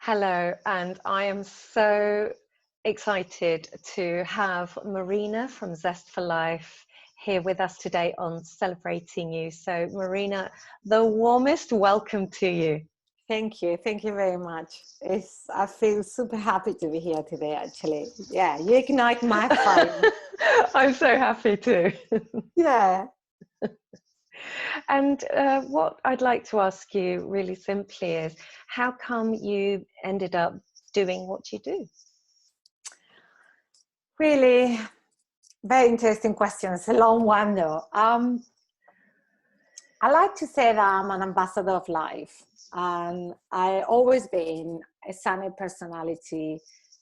Hello, and I am so excited to have Marina from Zest for Life here with us today on Celebrating You. So, Marina, the warmest welcome to you. Thank you. Thank you very much. I feel super happy to be here today, actually. Yeah, you ignite my fire. I'm so happy too. Yeah. And what I'd like to ask you really simply is, how come you ended up doing what you do? Really very interesting question. It's a long one though. I like to say that I'm an ambassador of life, and I always been a sunny personality,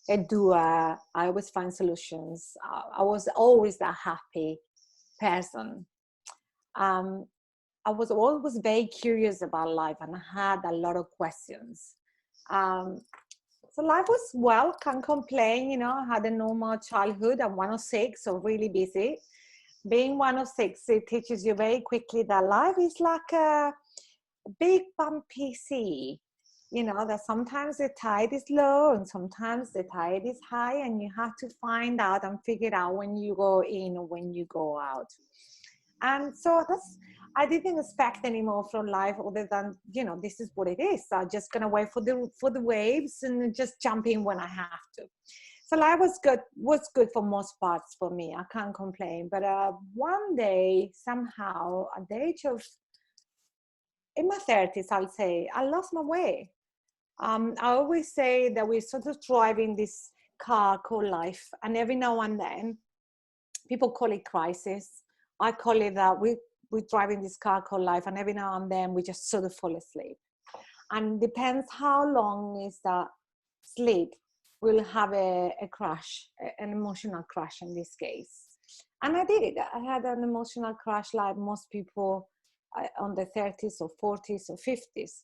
a doer. I always find solutions. I was always a happy person. Um, I was always very curious about life, and I had a lot of questions. Um, so life was well, can't complain. I had a normal childhood. I'm one of six, so really busy. Being one of six, it teaches you very quickly that life is like a big bumpy sea. That sometimes the tide is low and sometimes the tide is high, and you have to find out and figure out when you go in or when you go out. And so I didn't expect any more from life other than, this is what it is. So I'm just gonna wait for the waves and just jump in when I have to. So life was good for most parts for me. I can't complain. But one day, somehow, at the age of, in my 30s, I'll say, I lost my way. I always say that we're sort of driving this car called life, and every now and then, people call it crisis. I call it that we're driving this car called life, and every now and then we just sort of fall asleep. And depends how long is that sleep, we'll have a crash, an emotional crash in this case. And I did. I had an emotional crash like most people on the 30s or 40s or 50s.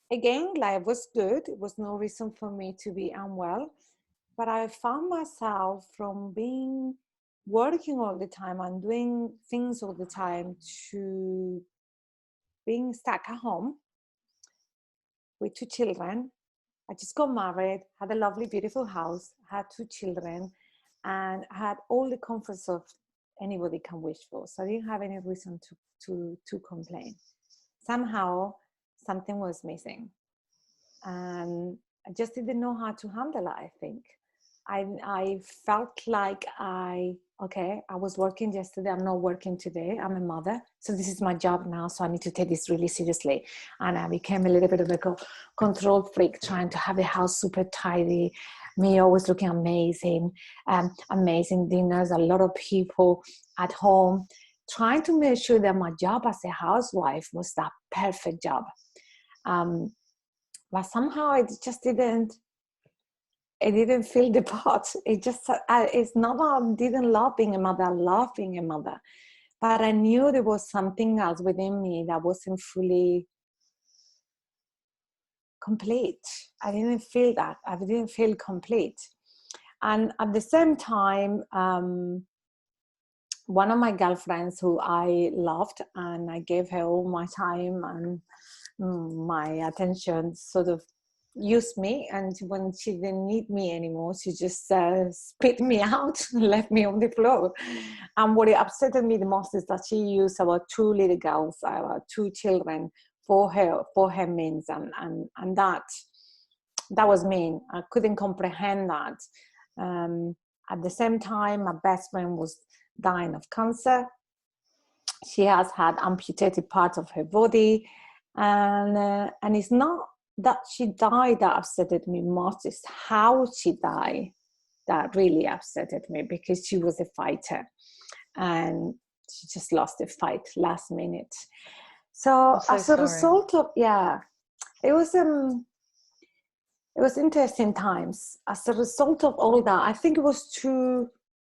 Again, life was good. It was no reason for me to be unwell. But I found myself from being working all the time and doing things all the time to being stuck at home with two children. I just got married, had a lovely, beautiful house, had two children, and had all the comforts of anybody can wish for. So I didn't have any reason to complain. Somehow, something was missing. And I just didn't know how to handle it, I think. I felt like I was working yesterday, I'm not working today, I'm a mother, so this is my job now, so I need to take this really seriously. And I became a little bit of a control freak, trying to have the house super tidy, me always looking amazing, amazing dinners, a lot of people at home, trying to make sure that my job as a housewife was that perfect job. But somehow it just didn't feel the part. It's not that I didn't love being a mother. I love being a mother. But I knew there was something else within me that wasn't fully complete. I didn't feel that. I didn't feel complete. And at the same time, one of my girlfriends who I loved and I gave her all my time and my attention, sort of used me, and when she didn't need me anymore, she just spit me out and left me on the floor. And what upset me the most is that she used our two little girls, our two children, for her means, and that was mean. I couldn't comprehend that. At the same time, my best friend was dying of cancer. She has had amputated parts of her body, and it's not that she died that upset me most, is how she died that really upset me, because she was a fighter and she just lost the fight last minute. So as a result of, it was interesting times. As a result of all that, I think it was too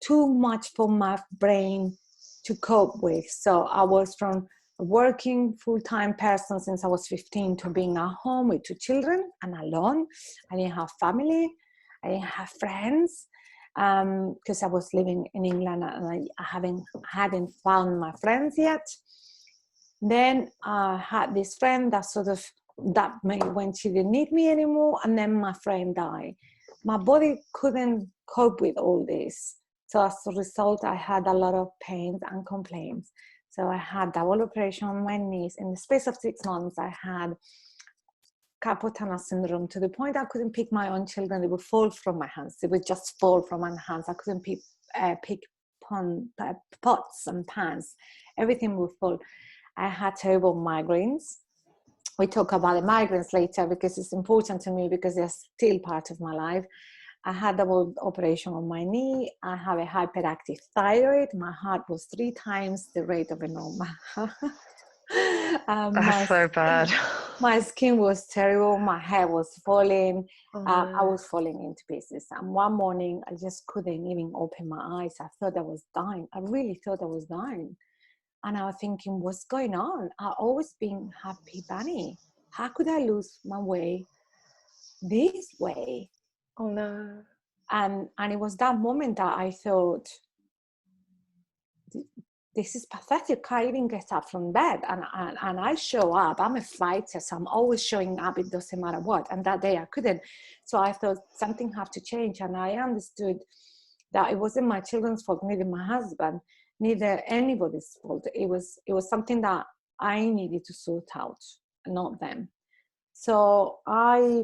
much for my brain to cope with. So I was from a working full-time person since I was 15 to being at home with two children and alone. I didn't have family. I didn't have friends, because I was living in England and I hadn't found my friends yet. Then I had this friend that sort of that when she didn't need me anymore, and then my friend died. My body couldn't cope with all this. So as a result, I had a lot of pains and complaints. So I had double operation on my knees. In the space of 6 months, I had carpal tunnel syndrome, to the point I couldn't pick my own children. They would fall from my hands. They would just fall from my hands. I couldn't pick pots and pans. Everything would fall. I had terrible migraines. We talk about the migraines later because it's important to me, because they're still part of my life. I had double operation on my knee. I have a hyperactive thyroid. My heart was 3 times the rate of a normal. That's so bad. My skin was terrible. My hair was falling. Oh, I no. was falling into pieces. And one morning, I just couldn't even open my eyes. I thought I was dying. I really thought I was dying. And I was thinking, what's going on? I've always been happy bunny. How could I lose my way this way? Oh, no. And it was that moment that I thought, this is pathetic. I even get up from bed and I show up. I'm a fighter, so I'm always showing up. It doesn't matter what. And that day I couldn't. So I thought something had to change. And I understood that it wasn't my children's fault, neither my husband, neither anybody's fault. It was something that I needed to sort out, not them. So I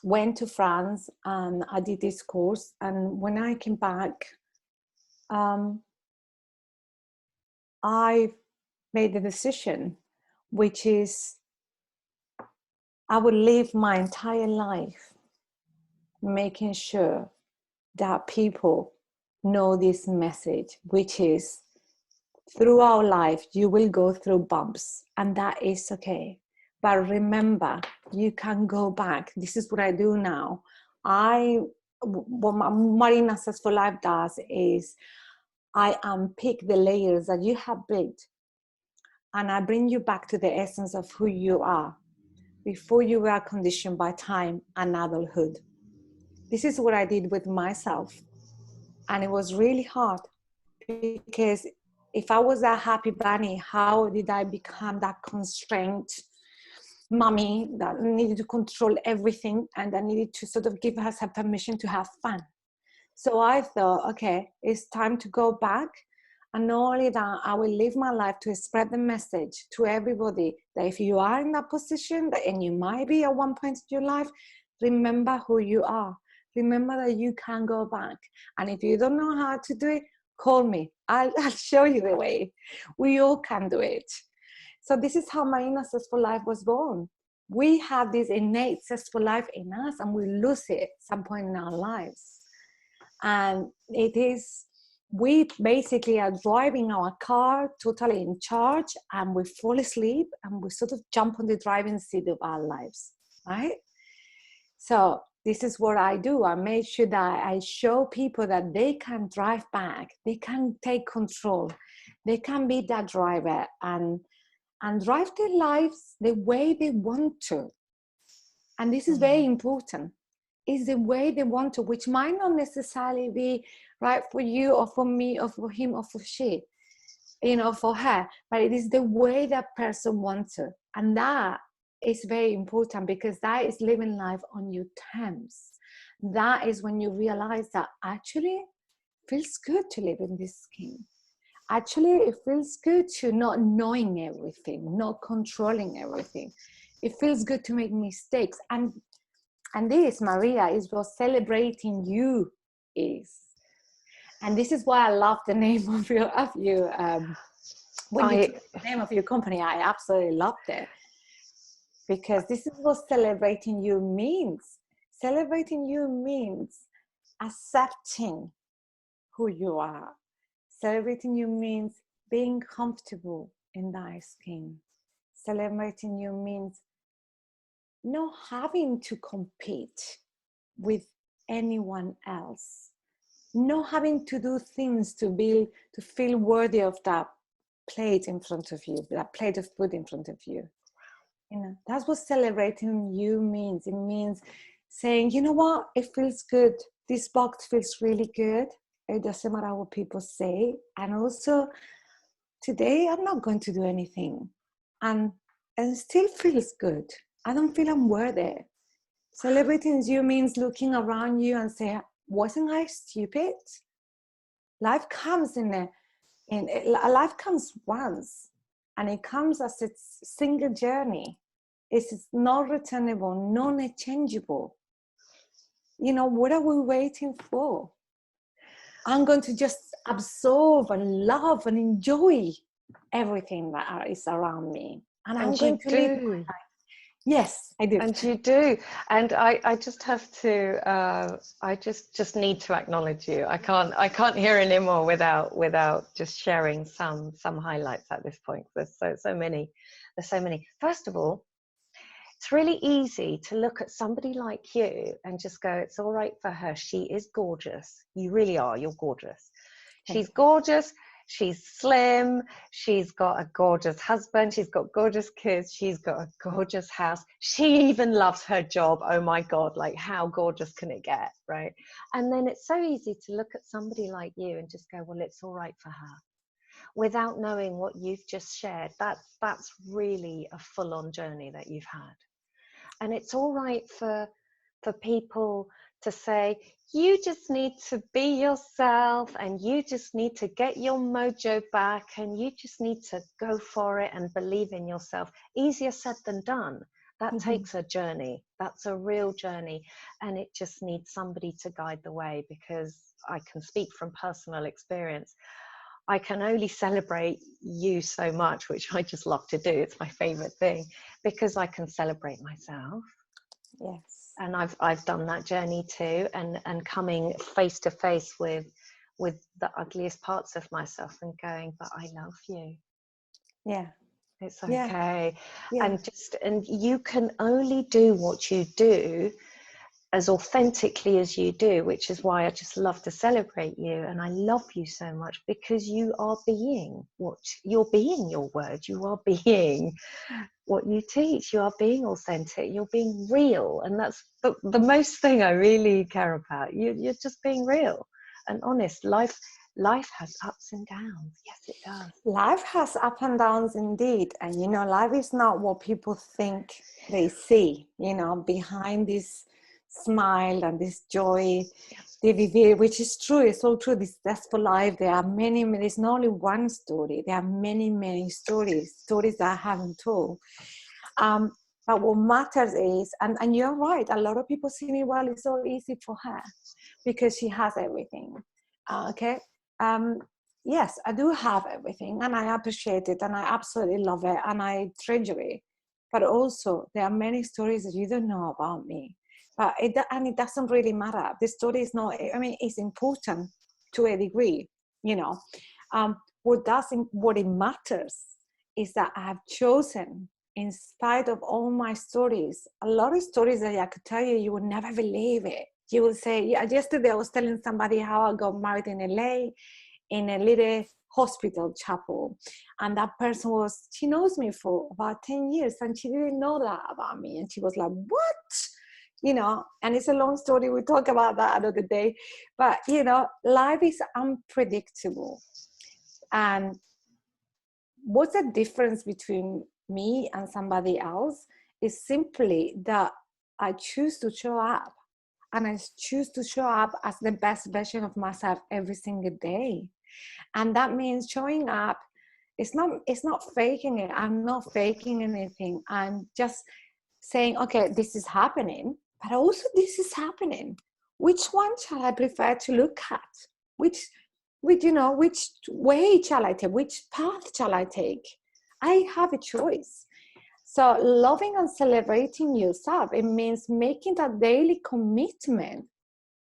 went to France and I did this course. And when I came back, I made the decision, which is I would live my entire life making sure that people know this message, which is throughout life, you will go through bumps, and that is okay. But remember, you can go back. This is what I do now. What Marina Says for Life does is I unpick the layers that you have built, and I bring you back to the essence of who you are before you were conditioned by time and adulthood. This is what I did with myself. And it was really hard, because if I was a happy bunny, how did I become that constrained mommy that needed to control everything and that needed to sort of give herself permission to have fun? So I thought, okay, it's time to go back. And not only that, I will live my life to spread the message to everybody that if you are in that position, and you might be at one point in your life, remember who you are. Remember that you can go back. And if you don't know how to do it, call me. I'll show you the way. We all can do it. So this is how Marina Says for Life was born. We have this innate zest for life in us, and we lose it at some point in our lives. And we basically are driving our car totally in charge, and we fall asleep and we sort of jump on the driving seat of our lives, right? So this is what I do. I make sure that I show people that they can drive back, they can take control, they can be that driver and drive their lives the way they want to. And this is very important. Is the way they want to, which might not necessarily be right for you or for me or for him or for she, for her, but it is the way that person wants to. And that is very important, because that is living life on your terms. That is when you realize that actually it feels good to live in this skin. Actually, it feels good to not knowing everything, not controlling everything. It feels good to make mistakes. And this, Maria, is what celebrating you is. And this is why I love the name of your when you took the name of your company, I absolutely loved it. Because this is what celebrating you means. Celebrating you means accepting who you are. Celebrating you means being comfortable in thy skin. Celebrating you means not having to compete with anyone else, not having to do things to feel worthy of that plate in front of you, that plate of food in front of you. That's what celebrating you means. It means saying, you know what, it feels good. This box feels really good. It doesn't matter what people say. And also, today I'm not going to do anything. And and it still feels good. I don't feel I'm worthy. Celebrating you means looking around you and say, wasn't I stupid? Life comes life comes once, and it comes as a single journey. It's not returnable, non-changeable. What are we waiting for? I'm going to just absorb and love and enjoy everything that is around me. And I'm going to live my life. Yes, I do. And you do. And I just have to, I just need to acknowledge you. I can't hear anymore without just sharing some highlights at this point. There's so many. First of all, it's really easy to look at somebody like you and just go, it's all right for her. She is gorgeous. You really are. You're gorgeous. She's gorgeous. She's slim. She's got a gorgeous husband. She's got gorgeous kids. She's got a gorgeous house. She even loves her job. Oh my God, like how gorgeous can it get, right? And then it's so easy to look at somebody like you and just go, well, it's all right for her, without knowing what you've just shared. That's really a full-on journey that you've had. And it's all right for people to say, you just need to be yourself, and you just need to get your mojo back, and you just need to go for it and believe in yourself. Easier said than done. That takes a journey. That's a real journey. And it just needs somebody to guide the way, because I can speak from personal experience. I can only celebrate you so much, which I just love to do. It's my favorite thing, because I can celebrate myself. Yes. And I've done that journey too, and coming face to face with the ugliest parts of myself and going, but I love you. Yeah. It's okay. Yeah. And you can only do what you do as authentically as you do, which is why I just love to celebrate you, and I love you so much, because you are being you're being your word, you are being what you teach, you are being authentic, you're being real, and that's the most thing I really care about. You're just being real and honest. Life has ups and downs. Yes, it does. Life has ups and downs indeed. And, life is not what people think they see, behind this smile and this joy, which is true. It's all true. This zestful life. There are many, there's not only one story. There are many, many stories that I haven't told. But what matters is, and you're right, a lot of people see me, well, it's so easy for her because she has everything. Okay. Yes, I do have everything, and I appreciate it, and I absolutely love it, and I treasure it. But also, there are many stories that you don't know about me. But it doesn't really matter. The story is not. I mean, it's important to a degree. What it matters is that I have chosen, in spite of all my stories, a lot of stories that I could tell you, you would never believe it. You will say, yeah, yesterday I was telling somebody how I got married in LA, in a little hospital chapel. And that person she knows me for about 10 years, and she didn't know that about me. And she was like, what? And it's a long story. We talk about that another day. But, life is unpredictable. And what's the difference between me and somebody else is simply that I choose to show up, and I choose to show up as the best version of myself every single day. And that means showing up. It's not faking it. I'm not faking anything. I'm just saying, okay, this is happening, but also this is happening. Which one shall I prefer to look at? Which way shall I take? Which path shall I take? I have a choice. So loving and celebrating yourself, it means making that daily commitment,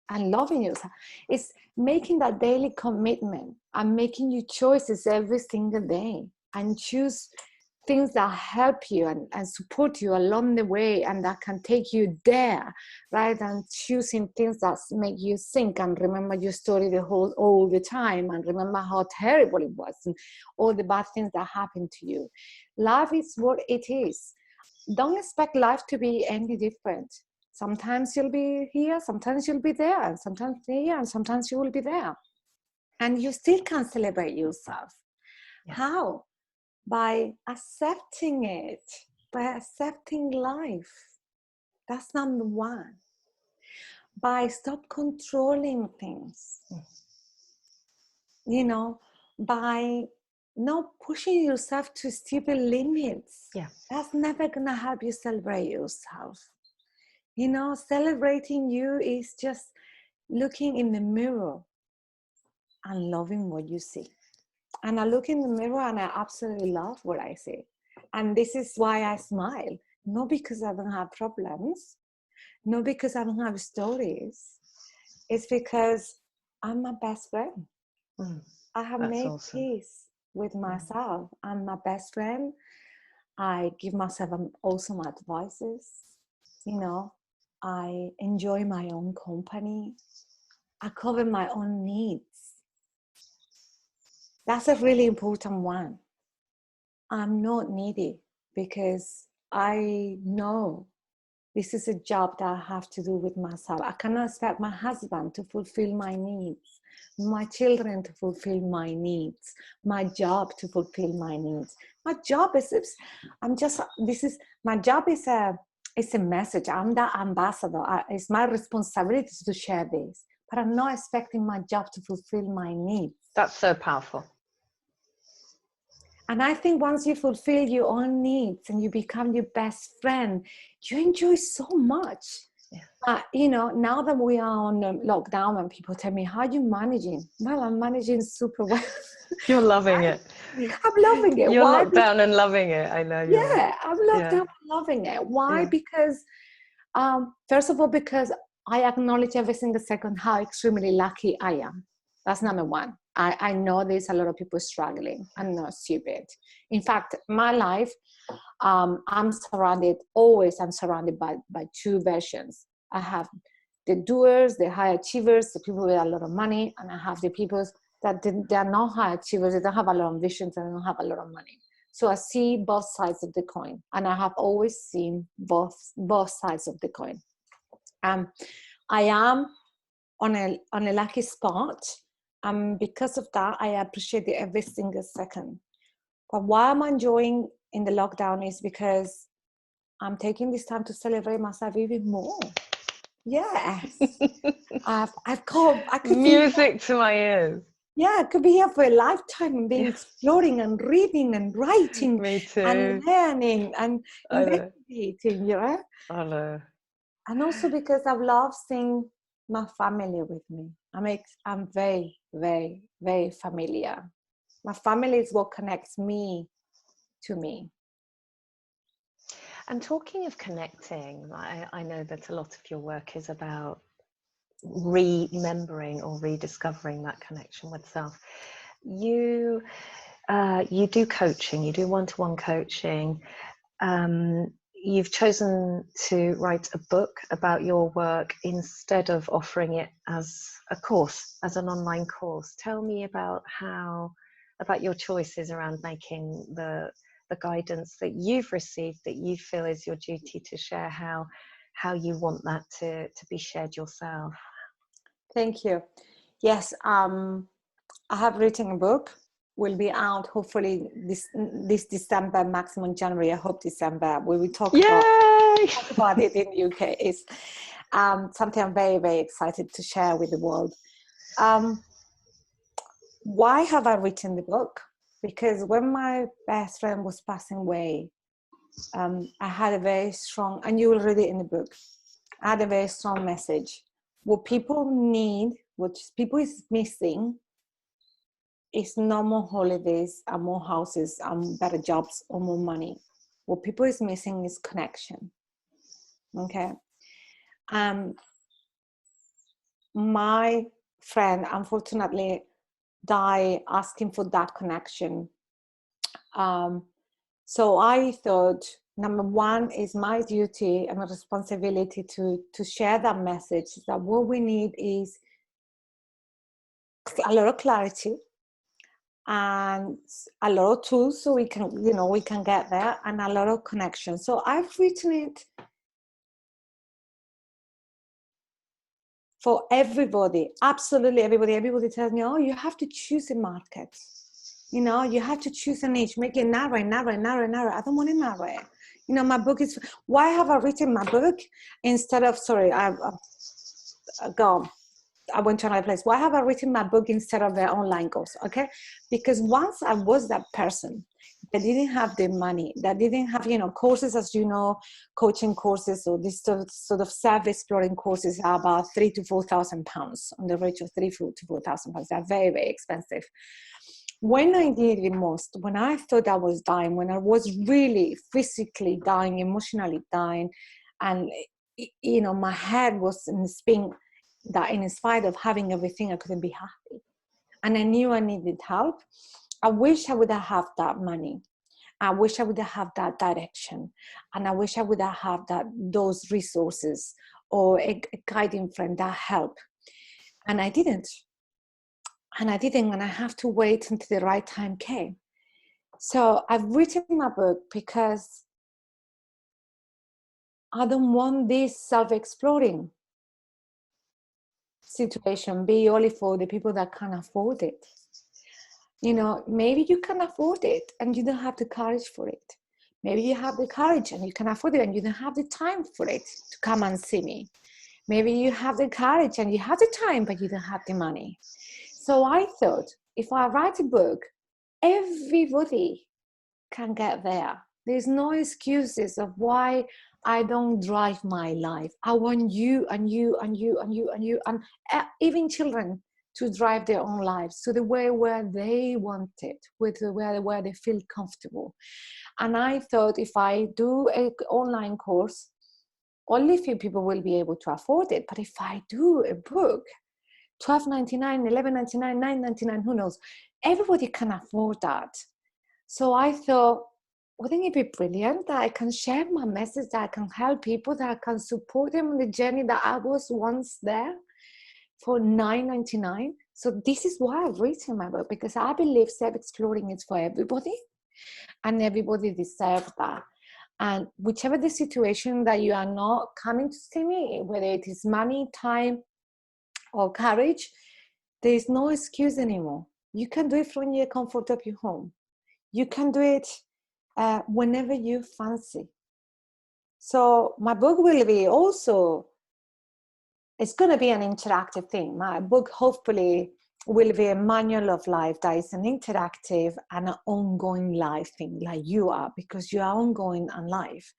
and loving yourself is making that daily commitment and making your choices every single day, and choose things that help you and support you along the way, and that can take you there, rather than choosing things that make you sink and remember your story all the time, and remember how terrible it was and all the bad things that happened to you. Life is what it is. Don't expect life to be any different. Sometimes you'll be here, sometimes you'll be there, and sometimes here, and sometimes you will be there. And you still can celebrate yourself. Yes. How? By accepting it. by accepting life. That's number one. By stop controlling things, you know, by not pushing yourself to stupid limits. Yeah. That's never gonna help you celebrate yourself. You know, celebrating you is just looking in the mirror and loving what you see. And I look in the mirror and I absolutely love what I see. And this is why I smile. Not because I don't have problems, not because I don't have stories. It's because I'm my best friend. I have made awesome. peace with myself. I'm my best friend. I give myself awesome advices. You know, I enjoy my own company. I cover my own needs. That's a really important one. I'm not needy because I know this is a job that I have to do with myself. I cannot expect my husband to fulfill my needs, my children to fulfill my needs, my job to fulfill my needs. My job is, my job is a message. I'm the ambassador. It's my responsibility to share this, but I'm not expecting my job to fulfill my needs. That's so powerful. And I think once you fulfill your own needs and you become your best friend, you enjoy so much. Yeah. You know, now that we are on lockdown and people tell me, how are you managing? Well, I'm managing super well. You're loving it. I'm loving it. You're Why? locked down and loving it. I know you are. Yeah, I'm locked down and loving it. Why? Yeah. Because, first of all, because I acknowledge every single second how extremely lucky I am. That's number one. I know there's a lot of people struggling. I'm not stupid. In fact, my life, I'm surrounded by two versions. I have the doers, the high achievers, the people with a lot of money, and I have the people that they are not high achievers, they don't have a lot of visions, and they don't have a lot of money. So I see both sides of the coin, and I have always seen both sides of the coin. I am on a lucky spot. Because of that, I appreciate it every single second. But why I'm enjoying in the lockdown is because I'm taking this time to celebrate myself even more. Yes. I could music to my ears. Yeah, I could be here for a lifetime and being exploring and reading and writing. Me too. And learning and investigating, you know? I know. And also because I've loved seeing my family with me. I'm very, very, very familiar. My family is what connects me to me. And talking of connecting, I know that a lot of your work is about remembering or rediscovering that connection with self. You do coaching, you do one-to-one coaching. You've chosen to write a book about your work instead of offering it as a course, as an online course. Tell me about your choices around making the guidance that you've received, that you feel is your duty to share, how you want that to be shared yourself. Thank you. Yes, I have written a book. Will be out hopefully this December, maximum January. I hope December. We will talk about it in the UK. It's something I'm very, very excited to share with the world. Why have I written the book? Because when my best friend was passing away, I had a very strong, and you will read it in the book, I had a very strong message. What people need, what people is missing, is no more holidays and more houses and better jobs or more money. What people is missing is connection. Okay. My friend unfortunately died asking for that connection. So I thought, number one, is my duty and responsibility to share that message, that what we need is a lot of clarity and a lot of tools so we can get there, and a lot of connection. So I've written it for everybody, absolutely everybody. Everybody tells me, oh, you have to choose a market. You know, you have to choose a niche, make it narrow. I don't want to narrow. You know, my book is, why have I written my book instead of, sorry, I went to another place. Why have I written my book instead of the online course? Okay. Because once I was that person that didn't have the money, that didn't have, you know, courses, as you know, coaching courses or this sort of self-exploring courses are about £3,000 to £4,000 on the range of £3,000 to £4,000. They're very, very expensive. When I did it most, when I thought I was dying, when I was really physically dying, emotionally dying, and, you know, my head was in spin, that in spite of having everything, I couldn't be happy. And I knew I needed help. I wish I would have had that money. I wish I would have had that direction. And I wish I would have had those resources or a guiding friend, that help. And I didn't. And I have to wait until the right time came. So I've written my book because I don't want this self-exploring situation be only for the people that can afford it. You know, maybe you can afford it and you don't have the courage for it. Maybe you have the courage and you can afford it and you don't have the time for it to come and see me. Maybe you have the courage and you have the time, but you don't have the money. So I thought, if I write a book, everybody can get there. There's no excuses of why I don't drive my life. I want you and you and you and you and you and even children to drive their own lives to the way where they want it, with the where they feel comfortable. And I thought, if I do an online course, only few people will be able to afford it. But if I do a book, $12.99, $11.99, $9.99, who knows? Everybody can afford that. So I thought, wouldn't it be brilliant that I can share my message, that I can help people, that I can support them on the journey that I was once there for $9.99? So this is why I've written my book, because I believe self-exploring is for everybody and everybody deserves that. And whichever the situation that you are not coming to see me, whether it is money, time, or courage, there is no excuse anymore. You can do it from your comfort of your home. You can do it whenever you fancy. So my book will be also, it's going to be an interactive thing. My book hopefully will be a manual of life that is an interactive and an ongoing life thing, like you are, because you are ongoing and life.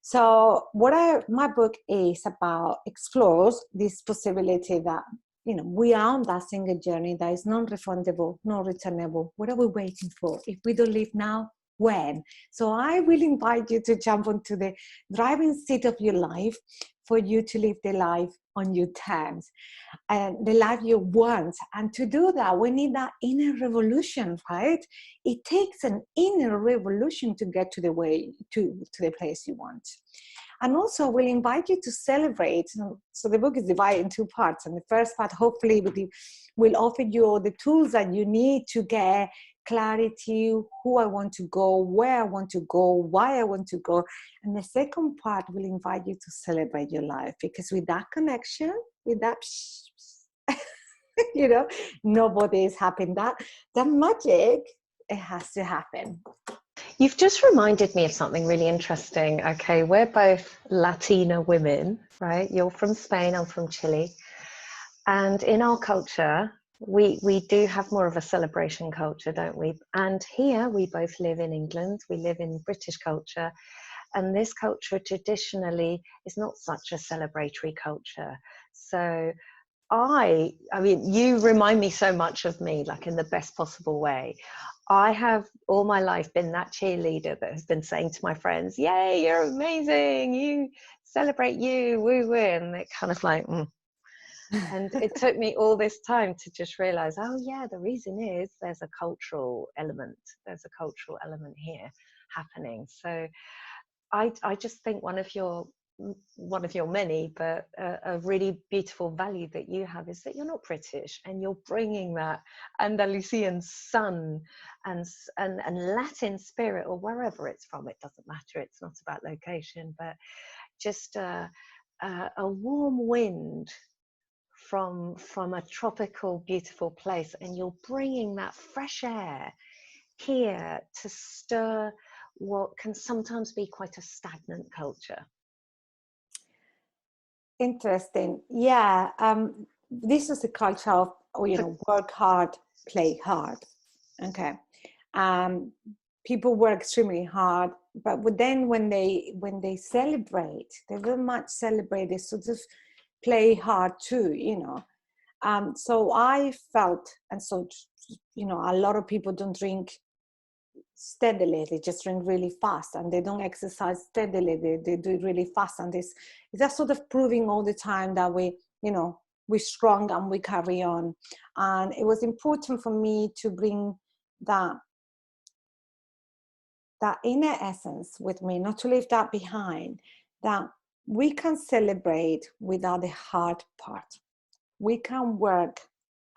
So my book is about, explores this possibility that, you know, we are on that single journey that is non-refundable, non-returnable. What are we waiting for? If we don't live now, when? So I will invite you to jump onto the driving seat of your life for you to live the life on your terms and the life you want. And to do that, we need that inner revolution, right? It takes an inner revolution to get to the way to the place you want. And also we'll invite you to celebrate. So the book is divided in two parts. And the first part, hopefully, will offer you all the tools that you need to get clarity, who I want to go, where I want to go, why I want to go. And the second part will invite you to celebrate your life, because with that connection, with that, you know, nobody is happy. That magic, it has to happen. You've just reminded me of something really interesting. Okay, we're both Latina women, right? You're from Spain, I'm from Chile. And in our culture, we do have more of a celebration culture, don't we? And here we both live in England, we live in British culture, and this culture traditionally is not such a celebratory culture. So I mean, you remind me so much of me, like in the best possible way. I have all my life been that cheerleader that has been saying to my friends, yay, you're amazing, you celebrate you, woo woo. And it kind of like, And it took me all this time to just realize, oh yeah, the reason is there's a cultural element. There's a cultural element here happening. So I just think one of your many, but a really beautiful value that you have is that you're not British, and you're bringing that Andalusian sun and Latin spirit, or wherever it's from. It doesn't matter. It's not about location, but just a warm wind from a tropical, beautiful place, and you're bringing that fresh air here to stir what can sometimes be quite a stagnant culture? Interesting. Yeah. This is a culture of, work hard, play hard. Okay. People work extremely hard, but then when they celebrate, they very much celebrate. They sort of play hard too, So I felt, and so, a lot of people don't drink steadily, they just drink really fast, and they don't exercise steadily, they do it really fast, and it's just sort of proving all the time that we're strong and we carry on. And it was important for me to bring that inner essence with me, not to leave that behind, that we can celebrate without the hard part. We can work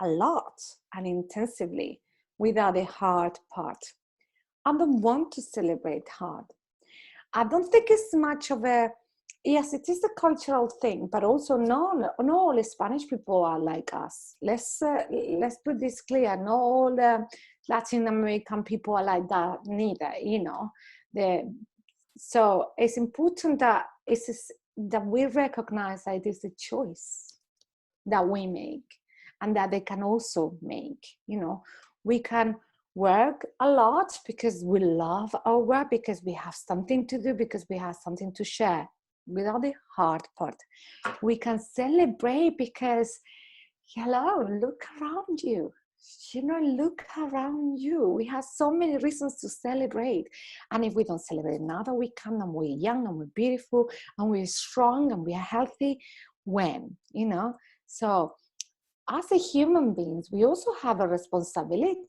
a lot and intensively without the hard part. I don't want to celebrate hard. I don't think it's much of a, yes, it is a cultural thing, but also not all the Spanish people are like us. Let's put this clear. Not all the Latin American people are like that neither, So it's important that that we recognize that it is a choice that we make, and that they can also make. We can work a lot because we love our work, because we have something to do, because we have something to share, without the hard part. We can celebrate because, hello, look around you. Look around you. We have so many reasons to celebrate. And if we don't celebrate now that we can, and we're young and we're beautiful and we're strong and we are healthy, when? So as a human beings, we also have a responsibility.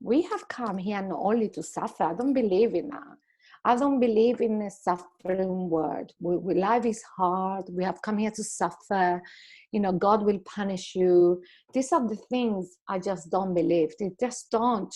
We have come here not only to suffer. I don't believe in that. I don't believe in a suffering word. Life is hard. We have come here to suffer. God will punish you. These are the things I just don't believe. They just don't,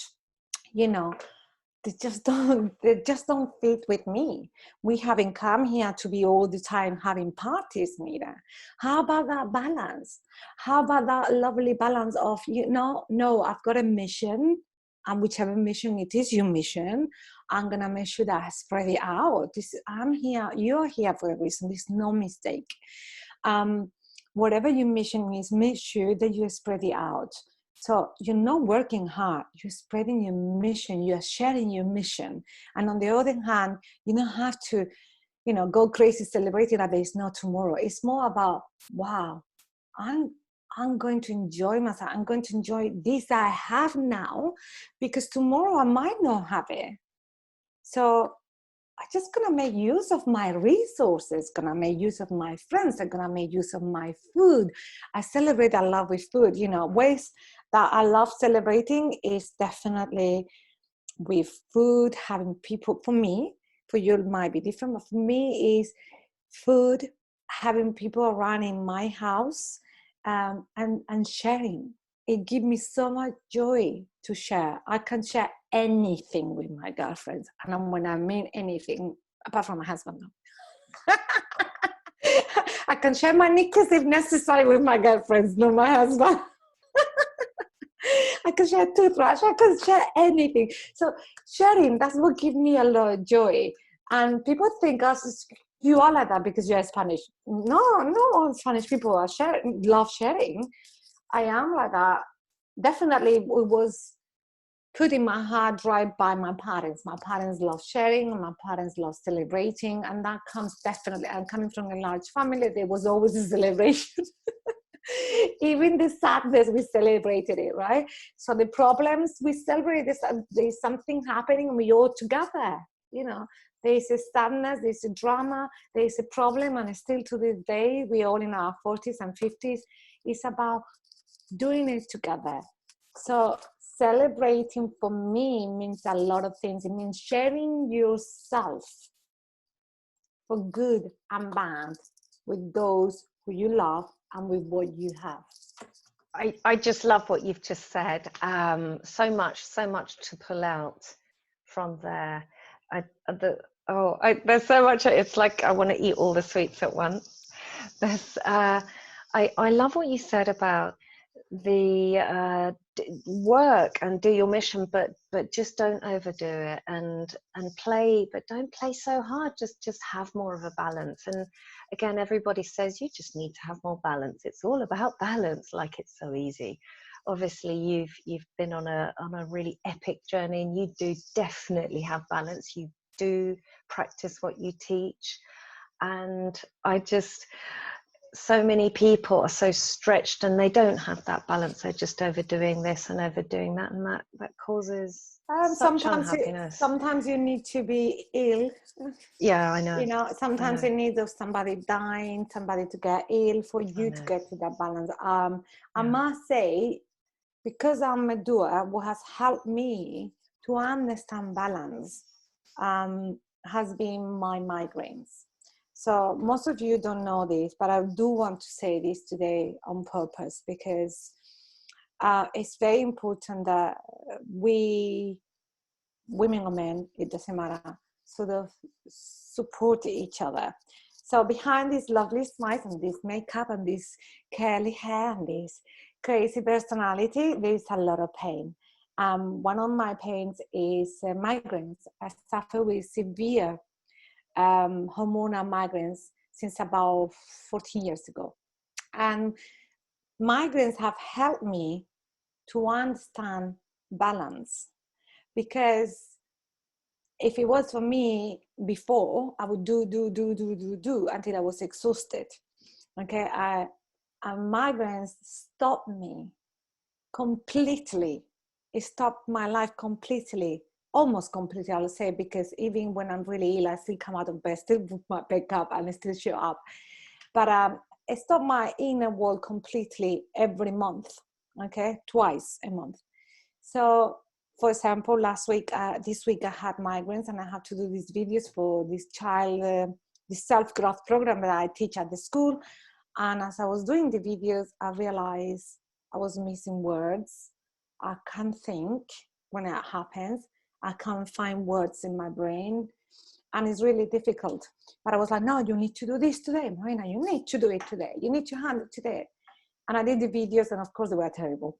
they just don't fit with me. We haven't come here to be all the time having parties, Mira. How about that balance? How about that lovely balance of, no, I've got a mission, and whichever mission it is, your mission, I'm gonna make sure that I spread it out. I'm here, you're here for a reason. There's no mistake. Whatever your mission is, make sure that you spread it out. So you're not working hard, you're spreading your mission, you're sharing your mission. And on the other hand, you don't have to, go crazy celebrating that there's no tomorrow. It's more about, wow, I'm going to enjoy myself. I'm going to enjoy this I have now, because tomorrow I might not have it. So I'm just going to make use of my resources, going to make use of my friends, I'm going to make use of my food. I celebrate a lot with food. Ways that I love celebrating is definitely with food, having people. For me, for you it might be different, but for me is food, having people around in my house, and sharing. It gives me so much joy to share. I can share anything with my girlfriends. And when I mean anything, apart from my husband, no. I can share my knickers if necessary with my girlfriends, not my husband. I can share toothbrush. I can share anything. So sharing, that's what gives me a lot of joy. And people think you are like that because you're Spanish. No, all Spanish people love sharing. I am like that. Definitely, it was put in my heart right by my parents. My parents love sharing, and my parents love celebrating, and that comes definitely. I'm coming from a large family. There was always a celebration. Even the sadness, we celebrated it, right? So the problems, we celebrate this. There's something happening, and we all together. There's a sadness, there's a drama, there's a problem, and still to this day, we all in our 40s and 50s. It's about doing it together. So celebrating for me means a lot of things. It means sharing yourself for good and bad with those who you love and with what you have. I just love what you've just said. So much to pull out from there. There's so much. It's like I want to eat all the sweets at once. I love what you said about the work and do your mission, but just don't overdo it, and play, but don't play so hard. Just have more of a balance. And again, everybody says you just need to have more balance. It's all about balance, like it's so easy. Obviously you've been on a really epic journey, and you do definitely have balance. You do practice what you teach. And so many people are so stretched and they don't have that balance. They're just overdoing this and overdoing that, and that causes such unhappiness. Sometimes you need to be ill. Yeah, I know. You know, sometimes you need of somebody dying, somebody to get ill for you to get to that balance. I must say, because I'm a doer, what has helped me to understand balance has been my migraines. So most of you don't know this, but I do want to say this today on purpose, because it's very important that we, women or men, it doesn't matter, sort of support each other. So behind these lovely smiles and this makeup and this curly hair and this crazy personality, there is a lot of pain. One of my pains is migraines. I suffer with severe hormonal migraines since about 14 years ago. And migraines have helped me to understand balance, because if it was for me before, I would do until I was exhausted. Okay, and migraines stopped me completely. It stopped my life completely, almost completely, I'll say, because even when I'm really ill, I still come out of bed, still put my makeup and still show up. But it stopped my inner world completely every month, okay, twice a month. So, for example, this week I had migraines, and I have to do these videos for this this self-growth program that I teach at the school. And as I was doing the videos, I realized I was missing words. I can't think when it happens. I can't find words in my brain, and it's really difficult. But I was like, no, you need to do this today, Marina. You need to do it today. You need to handle it today. And I did the videos, and of course they were terrible.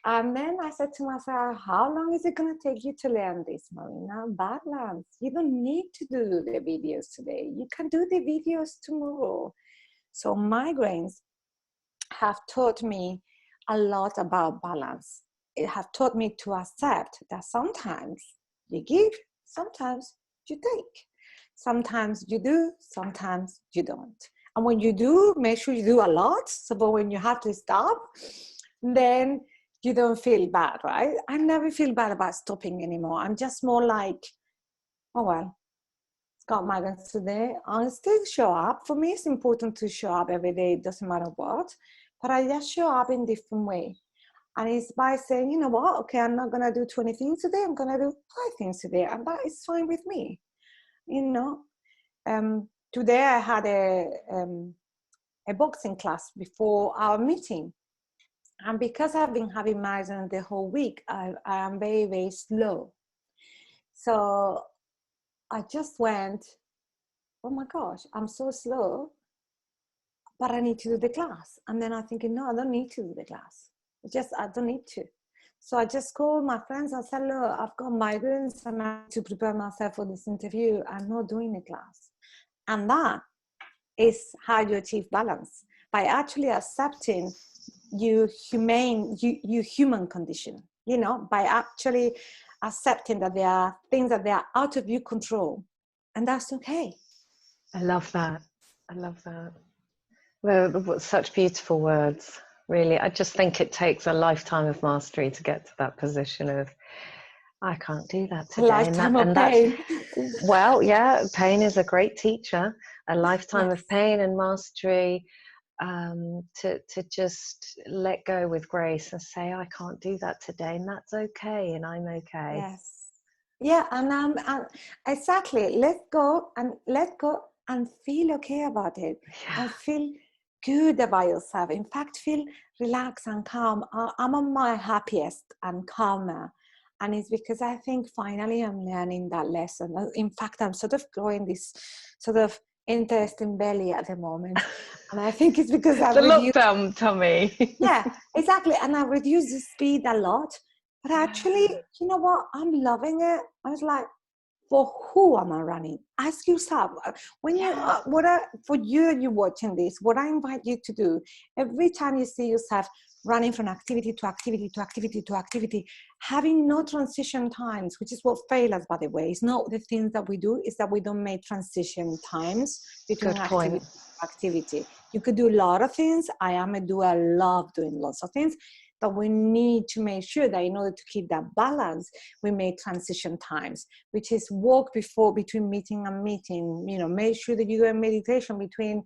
And then I said to myself, how long is it going to take you to learn this, Marina? Balance. You don't need to do the videos today. You can do the videos tomorrow. So migraines have taught me a lot about balance. It have taught me to accept that sometimes you give, sometimes you take. Sometimes you do, sometimes you don't. And when you do, make sure you do a lot. So but when you have to stop, then you don't feel bad, right? I never feel bad about stopping anymore. I'm just more like, oh, well, it's got migraines today. I'll still show up. For me, it's important to show up every day. It doesn't matter what. But I just show up in a different way. And it's by saying, you know what? Okay, I'm not going to do 20 things today. I'm going to do 5 things today. And that is fine with me. You know, today I had a boxing class before our meeting. And because I've been having migraines the whole week, I am very, very slow. So I just went, oh my gosh, I'm so slow, but I need to do the class. And then I'm thinking, no, I don't need to do the class. I don't need to. So I just called my friends and said, look, I've got migraines and I need to prepare myself for this interview. I'm not doing a class. And that is how you achieve balance, by actually accepting your human condition, you know, by actually accepting that there are things that they are out of your control, and that's okay. I love that. I love that. Well, such beautiful words, really. I just think it takes a lifetime of mastery to get to that position of, I can't do that today. A lifetime of pain. Well, yeah, pain is a great teacher. A lifetime of pain and mastery, to just let go with grace and say, I can't do that today, and that's okay, and I'm okay. Yes. Yeah, and exactly. Let go and feel okay about it, and feel good about yourself. In fact, feel relaxed and calm. I'm on my happiest and calmer. And it's because I think finally I'm learning that lesson. In fact, I'm sort of growing this sort of interesting belly at the moment. And I think it's because I've The reduced, lockdown tummy. yeah, exactly. And I've reduced the speed a lot. But actually, you know what? I'm loving it. I was like, for who am I running? Ask yourself when you Yeah. for you watching this. What I invite you to do every time you see yourself running from activity to activity to activity to activity, having no transition times, which is what fails us, by the way. It's not the things that we do; is that we don't make transition times between Good point. activity to activity. You could do a lot of things. I am a doer. I love doing lots of things. But we need to make sure that in order to keep that balance, we make transition times, which is walk between meeting and meeting. You know, make sure that you do a meditation between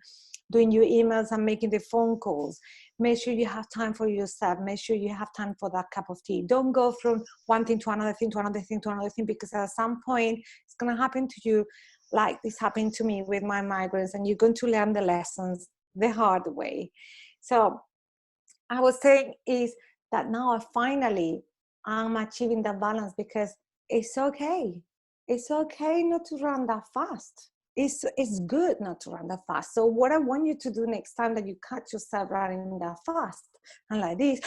doing your emails and making the phone calls. Make sure you have time for yourself. Make sure you have time for that cup of tea. Don't go from one thing to another thing to another thing to another thing, because at some point it's going to happen to you like this happened to me with my migraines, and you're going to learn the lessons the hard way. So I was saying is that now I'm achieving that balance, because it's okay. It's okay not to run that fast. It's good not to run that fast. So what I want you to do next time that you catch yourself running that fast and like this,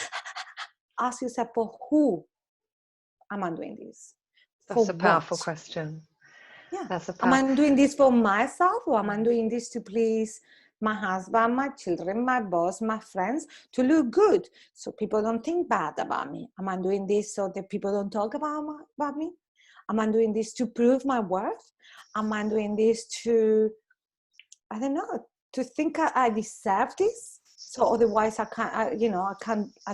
ask yourself, for who am I doing this? For That's a what? powerful question. Yeah. That's a Am power. I doing this for myself, or am I doing this to please my husband, my children, my boss, my friends, to look good so people don't think bad about me? Am I doing this so that people don't talk about me? Am I doing this to prove my worth? Am I doing this to, I don't know, to think I deserve this? So otherwise I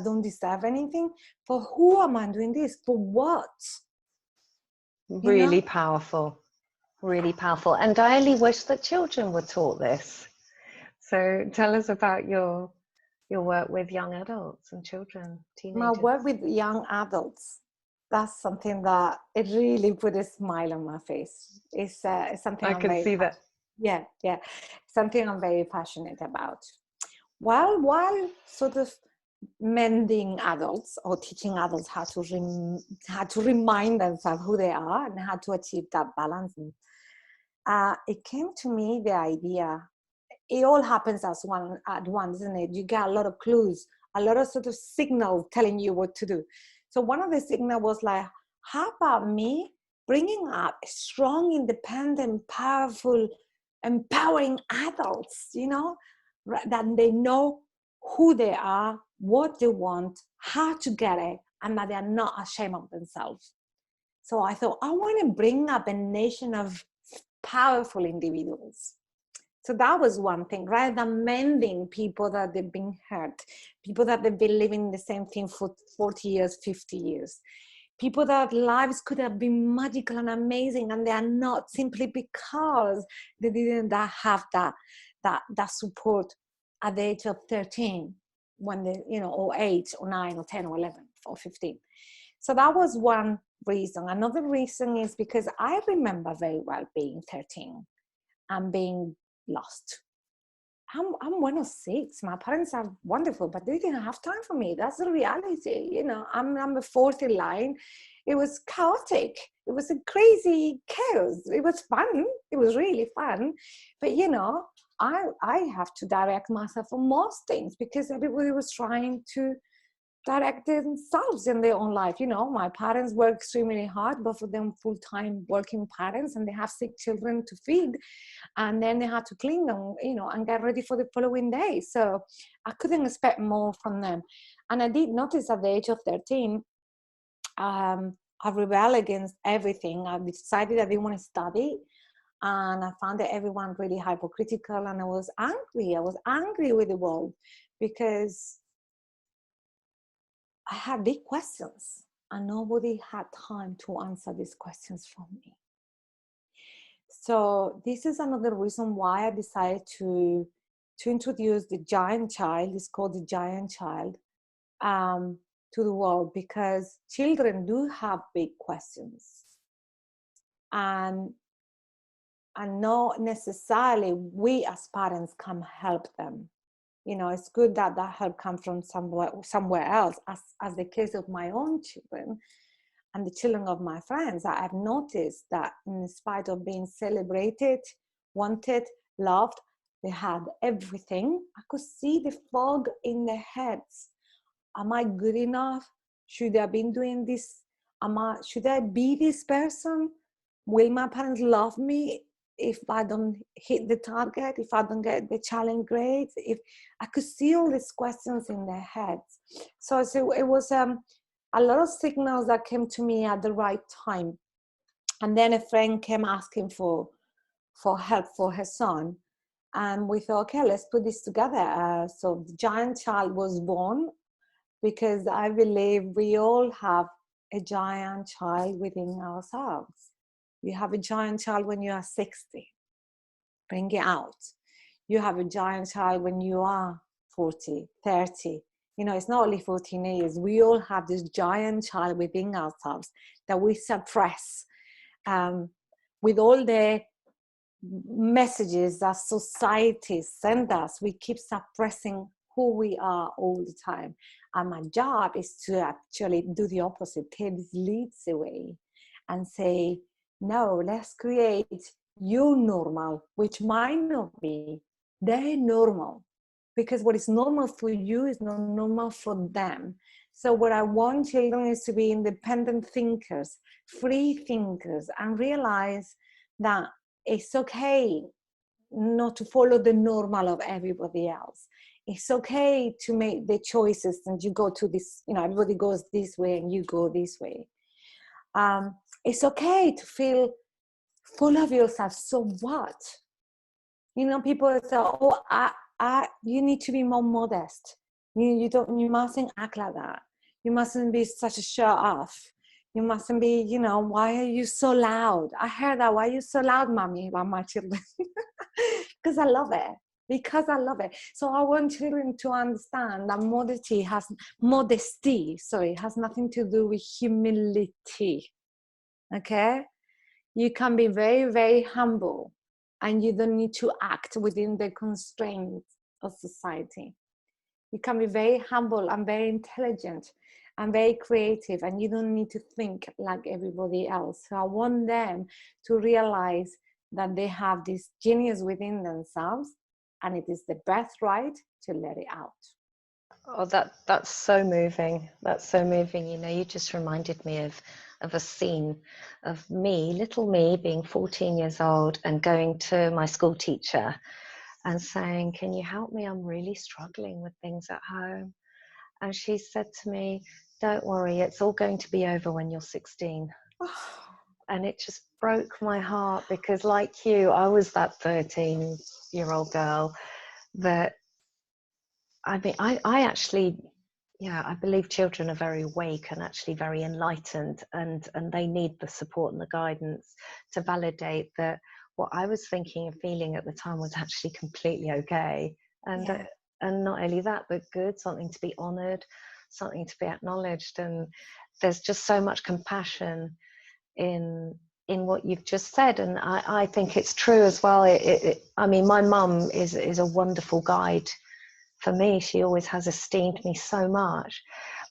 don't deserve anything. For who am I doing this? For what? You Really know? powerful. Really powerful. And I only wish that children were taught this. So tell us about your work with young adults and children, My teenagers. work with young adults, that's something that it really put a smile on my face. It's something I I'm can very see that. yeah, something I'm very passionate about. While sort of mending adults or teaching adults how to remind themselves who they are and how to achieve that balance, it came to me the idea. It all happens at once, isn't it? You get a lot of clues, a lot of sort of signals telling you what to do. So one of the signals was like, how about me bringing up strong, independent, powerful, empowering adults, that they know who they are, what they want, how to get it, and that they are not ashamed of themselves. So I thought, I want to bring up a nation of powerful individuals. So that was one thing, rather than mending people that they've been hurt, people that they've been living the same thing for 40 years, 50 years, people that lives could have been magical and amazing, and they are not, simply because they didn't have that support at the age of 13, when they, or 8 or 9 or 10 or 11 or 15. So that was one reason. Another reason is because I remember very well being 13 and being lost. I'm one of 6. My parents are wonderful, but they didn't have time for me. That's the reality. I'm number 4th in line. It was chaotic. It was a crazy chaos. It was fun. It was really fun. But, I have to direct myself on most things, because everybody was trying to direct themselves in their own life. My parents work extremely hard, both of them full-time working parents, and they have 6 children to feed, and then they had to clean them, and get ready for the following day. So I couldn't expect more from them. And I did notice at the age of 13, I rebelled against everything. I decided I didn't want to study, and I found that everyone really hypocritical, and I was angry with the world, because I had big questions, and nobody had time to answer these questions for me. So this is another reason why I decided to introduce the giant child. It's called the giant child, to the world, because children do have big questions, and not necessarily we as parents can help them. It's good that help comes from somewhere else, as the case of my own children and the children of my friends. I've noticed that in spite of being celebrated, wanted, loved, they had everything. I could see the fog in their heads. Am I good enough? Should I have been doing this? Should I be this person? Will my parents love me if I don't hit the target, if I don't get the challenge grades? If I could see all these questions in their heads. So it was a lot of signals that came to me at the right time. And then a friend came asking for help for her son. And we thought, okay, let's put this together. So the giant child was born, because I believe we all have a giant child within ourselves. You have a giant child when you are 60, bring it out. You have a giant child when you are 40, 30. It's not only 14 years. We all have this giant child within ourselves that we suppress with all the messages that society send us. We keep suppressing who we are all the time. And my job is to actually do the opposite, take these leads away and say, no, let's create your normal, which might not be their normal, because what is normal for you is not normal for them. So what I want children is to be independent thinkers, free thinkers, and realize that it's okay not to follow the normal of everybody else. It's okay to make the choices, and you go to this, everybody goes this way and you go this way. It's okay to feel full of yourself. So what? People say, oh, you need to be more modest. You mustn't act like that. You mustn't be such a show off. You mustn't be, why are you so loud? I heard that. Why are you so loud, mommy, about my children? Because I love it. So I want children to understand that modesty has nothing to do with humility. Okay? You can be very, very humble, and you don't need to act within the constraints of society. You can be very humble and very intelligent and very creative, and you don't need to think like everybody else. So I want them to realize that they have this genius within themselves, and it is the birthright to let it out. Oh, that's so moving. That's so moving. You just reminded me of a scene of me, little me, being 14 years old and going to my school teacher and saying, can you help me? I'm really struggling with things at home. And she said to me, don't worry, it's all going to be over when you're 16. And it just broke my heart, because like you, I was that 13-year-old girl that, I actually, I believe children are very awake and actually very enlightened, and they need the support and the guidance to validate that what I was thinking and feeling at the time was actually completely okay. And not only that, but good, something to be honored, something to be acknowledged. And there's just so much compassion in what you've just said, and I think it's true as well. My mum is a wonderful guide for me. She always has esteemed me so much.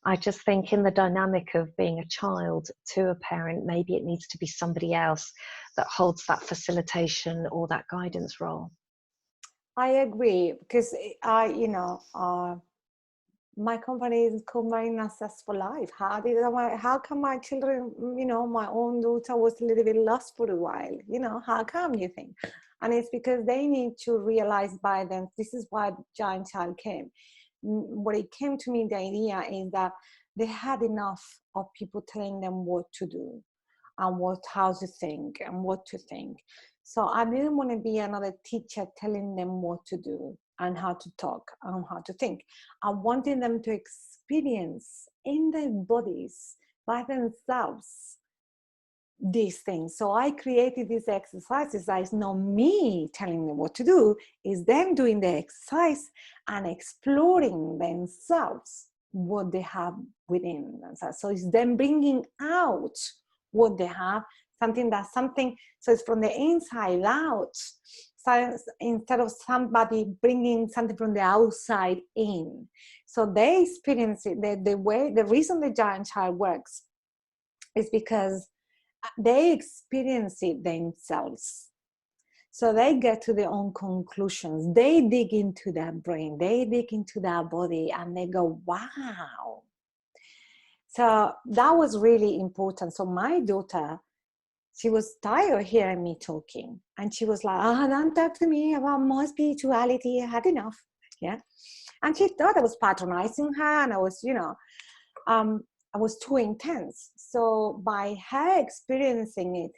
I just think in the dynamic of being a child to a parent, maybe it needs to be somebody else that holds that facilitation or that guidance role. I agree, because my company is called Marina for Life. How come my children, my own daughter was a little bit lost for a while? How come, you think? And it's because they need to realize by then, this is why Giant Child came. What it came to me, the idea is that they had enough of people telling them what to do and how to think and what to think. So I didn't want to be another teacher telling them what to do and how to talk and how to think. I wanted them to experience in their bodies by themselves these things. So I created these exercises that is not me telling them what to do, is them doing the exercise and exploring themselves what they have within themselves. So it's them bringing out what they have, so it's from the inside out. So instead of somebody bringing something from the outside in. So they experience it. The reason the Giant Child works is because they experience it themselves. So they get to their own conclusions. They dig into their brain, they dig into their body, and they go, wow. So that was really important. So my daughter, she was tired of hearing me talking. And she was like, don't talk to me about more spirituality. I had enough. Yeah. And she thought I was patronizing her, and I was, I was too intense. So by her experiencing it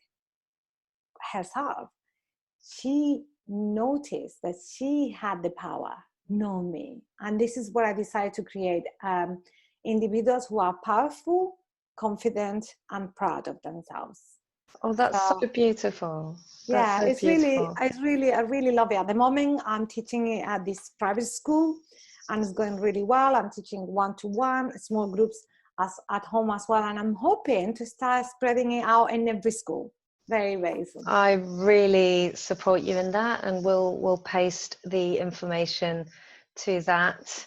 herself, she noticed that she had the power, not me. And this is what I decided to create, individuals who are powerful, confident, and proud of themselves. Oh, that's so So beautiful. That's yeah, so beautiful. I really love it. At the moment, I'm teaching it at this private school, and it's going really well. I'm teaching one-to-one, small groups as at home as well. And I'm hoping to start spreading it out in every school very, very soon. I really support you in that, and we'll paste the information to that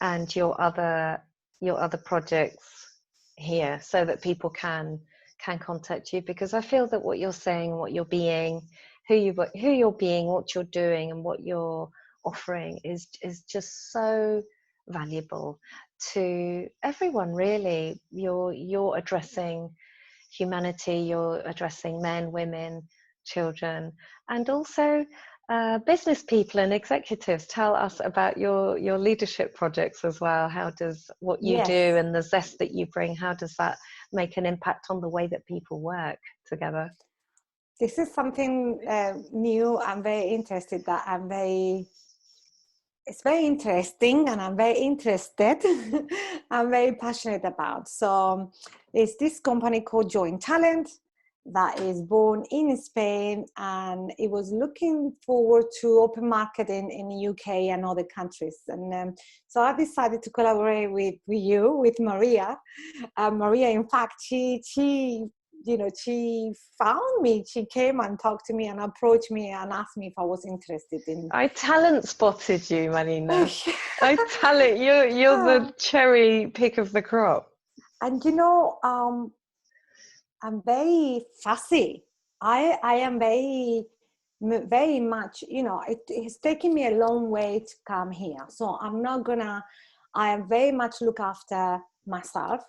and your other projects here, so that people can contact you, because I feel that what you're saying, what you're being, who you're being, what you're doing, and what you're offering is just so valuable to everyone, really. You're addressing humanity, you're addressing men, women, children, and also business people and executives. Tell us about your leadership projects as well. How does what you do Yes. and the zest that you bring, how does that make an impact on the way that people work together? This is something new. I'm very interested. It's very interesting, and I'm very interested. I'm very passionate about. So it's this company called Join Talent that is born in Spain, and it was looking forward to open market in the UK and other countries. And so I decided to collaborate with you, with Maria. Maria, in fact, she found me. She came and talked to me and approached me and asked me if I was interested in. I talent spotted you, Oh, Marina. yeah. I talent you're the cherry pick of the crop. And I'm very fussy. I am very much, it's taken me a long way to come here. So I am very much look after myself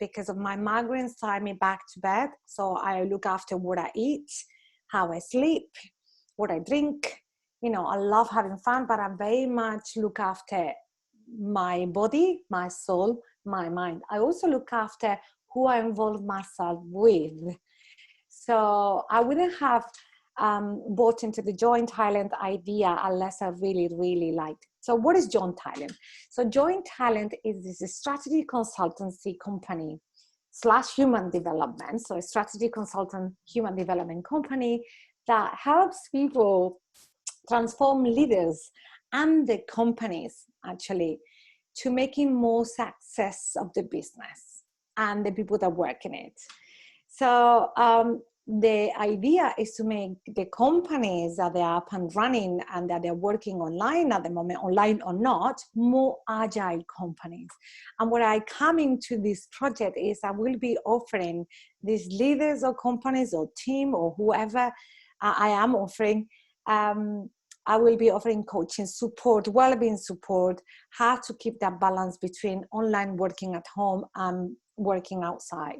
because of my migraines tie me back to bed. So I look after what I eat, how I sleep, what I drink. I love having fun, but I very much look after my body, my soul, my mind. I also look after who I involve myself with. So I wouldn't have bought into the Join Talent idea unless I really, really liked. So what is Join Talent? So Join Talent is this strategy consultancy company / human development. So a strategy consultant, human development company that helps people transform leaders and the companies actually to making more success of the business and the people that work in it. So the idea is to make the companies that they are up and running and that they're working online at the moment, online or not, more agile companies. And what I come into this project is I will be offering these leaders or companies or team or whoever I am offering, I will be offering coaching support, well-being support, how to keep that balance between online working at home and working outside,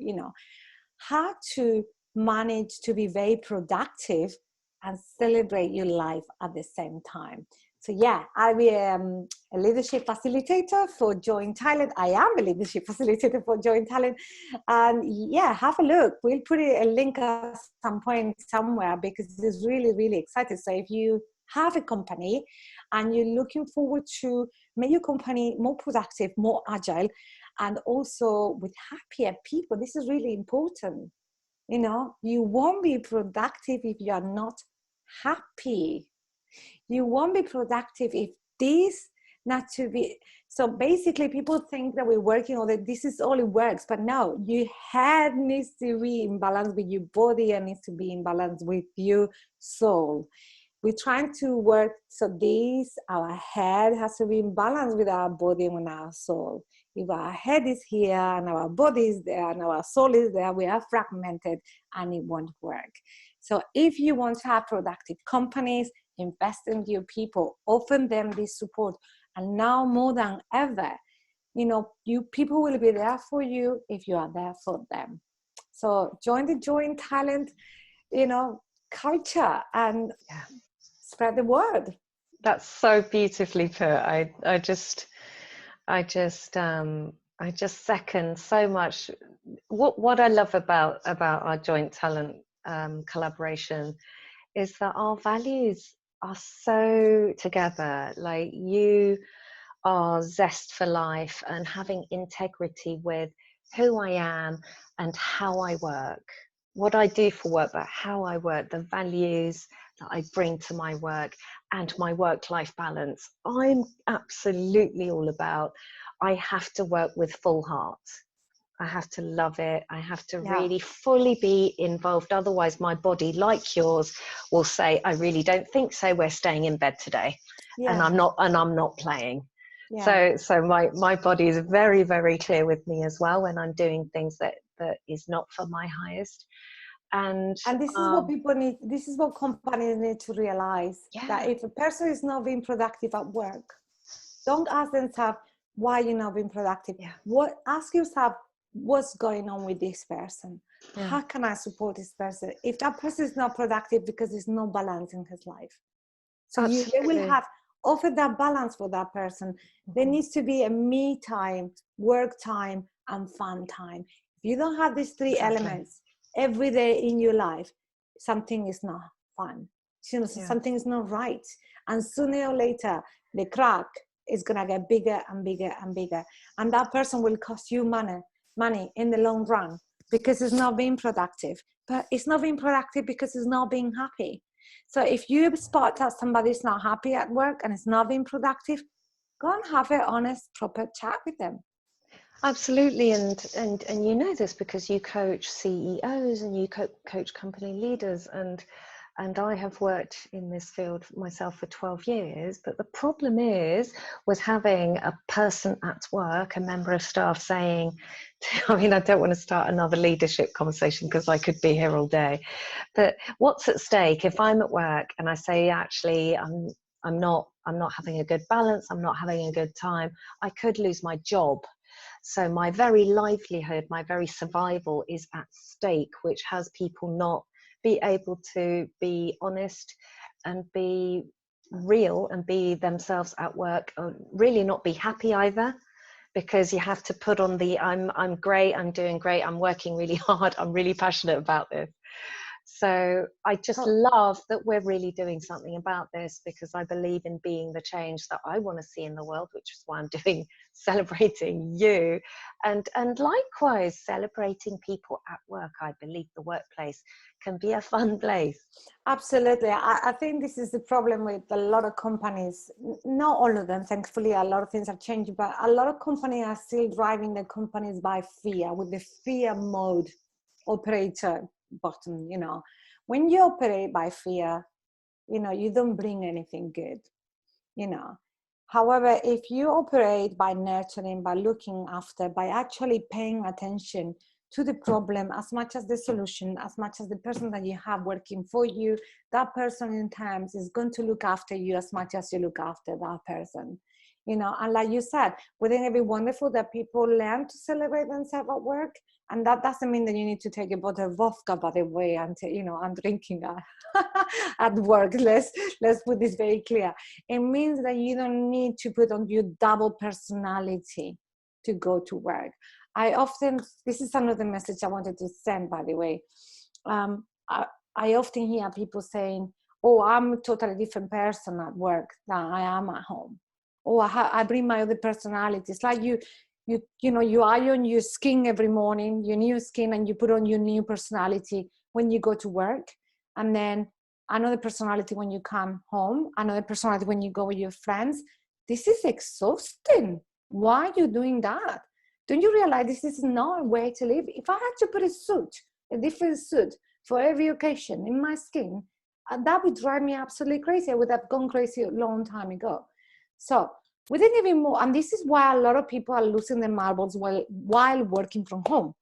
how to manage to be very productive and celebrate your life at the same time. So yeah, I'll be a leadership facilitator for Join Talent. I am a leadership facilitator for Join Talent. And yeah, have a look. We'll put a link at some point somewhere because it's really, really exciting. So if you have a company and you're looking forward to make your company more productive, more agile, and also with happier people, this is really important. You won't be productive if you are not happy. You won't be productive if this not to be. So basically people think that we're working or that this is all it works, but no, your head needs to be in balance with your body and needs to be in balance with your soul. We're trying to work so our head has to be in balance with our body and our soul. If our head is here and our body is there and our soul is there, we are fragmented and it won't work. So if you want to have productive companies, invest in your people, offer them this support. And now more than ever, you people will be there for you if you are there for them. So join the joint talent, culture, and Yeah. spread the word. That's so beautifully put. I just second so much. What I love about our joint talent collaboration is that our values are so together. Like, you are zest for life and having integrity with who I am and how I work, what I do for work, but how I work, the values that I bring to my work, and my work-life balance. I'm absolutely all about, I have to work with full heart. I have to love it. I have to Yeah, really fully be involved. Otherwise, my body, like yours, will say, I really don't think so. We're staying in bed today. And yeah, I'm not playing. yeah. So my body is very, very clear with me as well when I'm doing things that is not for my highest. And And this is what people need, this is what companies need to realize, that yeah, if a person is not being productive at work, don't ask themselves why you're not being productive. yeah, Ask yourself, what's going on with this person? yeah, How can I support this person? If that person is not productive because there's no balance in his life. So they will absolutely. have offer that balance for that person. There needs to be a me time, work time, and fun time. If you don't have these three Exactly. elements every day in your life, something is not fun. Yeah, Something is not right. And sooner or later, the crack is gonna get bigger and bigger and bigger. And that person will cost you money in the long run, because it's not being productive. But it's not being productive because it's not being happy. So if you spot that somebody's not happy at work and is not being productive, go and have an honest, proper chat with them. absolutely. And you know this because you coach CEOs and you coach company leaders, and I have worked in this field myself for 12 years. But the problem is with having a person at work, a member of staff saying, I mean, I don't want to start another leadership conversation because I could be here all day. But what's at stake if I'm at work and I say, actually, I'm not having a good balance, I'm not having a good time, I could lose my job. So my very livelihood, my very survival is at stake, which has people not be able to be honest and be real and be themselves at work, or really not be happy either, because you have to put on the I'm great, I'm doing great, I'm working really hard, I'm really passionate about this. So I just So love that we're really doing something about this, because I believe in being the change that I want to see in the world, which is why I'm doing celebrating you, and likewise celebrating people at work. I believe the workplace can be a fun place. absolutely. I think this is the problem with a lot of companies. Not all of them, thankfully, a lot of things have changed, but a lot of companies are still driving their companies by fear, with the fear mode operator button. When you operate by fear, you don't bring anything good. you know However, if you operate by nurturing, by looking after, by actually paying attention to the problem as much as the solution, as much as the person that you have working for you, that person in terms is going to look after you as much as you look after that person. And like you said, wouldn't it be wonderful that people learn to celebrate themselves at work? And that doesn't mean that you need to take a bottle of vodka, by the way, and I'm drinking at work. Let's put this very clear. It means that you don't need to put on your double personality to go to work. This is another message I wanted to send, by the way. I often hear people saying, oh, I'm a totally different person at work than I am at home. Oh, I bring my other personality. It's like you iron your skin every morning, your new skin, and you put on your new personality when you go to work. And then another personality when you come home, another personality when you go with your friends. This is exhausting. Why are you doing that? Don't you realize this is not a way to live? If I had to put a different suit for every occasion in my skin, that would drive me absolutely crazy. I would have gone crazy a long time ago. So we didn't even more, and this is why a lot of people are losing their marbles while working from home.